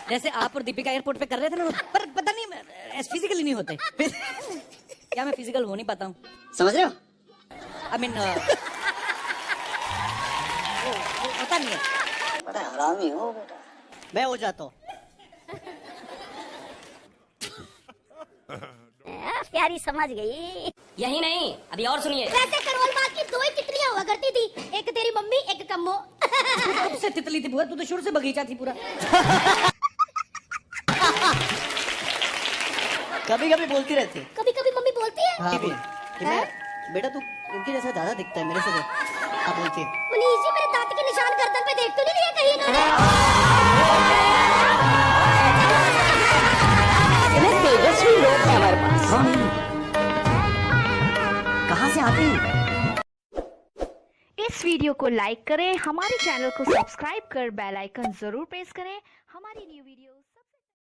जैसे आप और दीपिका एयरपोर्ट पे कर रहे थे ना, पर पता नहीं फिजिकली नहीं होते। क्या मैं फिजिकल हो नहीं पाता हूँ? समझ रहे हो? आई मीन पता नहीं है। बड़ा हरामी हो बेटा। मैं हो जाता हूँ। प्यारी समझ गई। यही नहीं, अभी और सुनिए। वैसे करोल बाग की 2 ही तितलियां हुआ करती थी, एक तेरी मम्मी, एक कम्मो। तुझसे तितली थी बुआ, तू तो शुरू से बगीचा थी पूरा। कभी कभी बोलती रहती है। कभी कभी मम्मी बोलती है हाँ, कि मैं बेटा तू इनके जैसा ज्यादा दिखता है मेरे से। हाँ बोलती है। मनीष जी, मेरे दांत के निशान गर्दन पे देख तो नहीं लिया कहीं इन्होंने? तेजस्वी लोग हैं हमारे पास। कहाँ से आते हैं? इस वीडियो को लाइक करें, हमारे चैनल को सब्सक्राइब कर बेल आइकन जरूर प्रेस करें। हमारी न्यू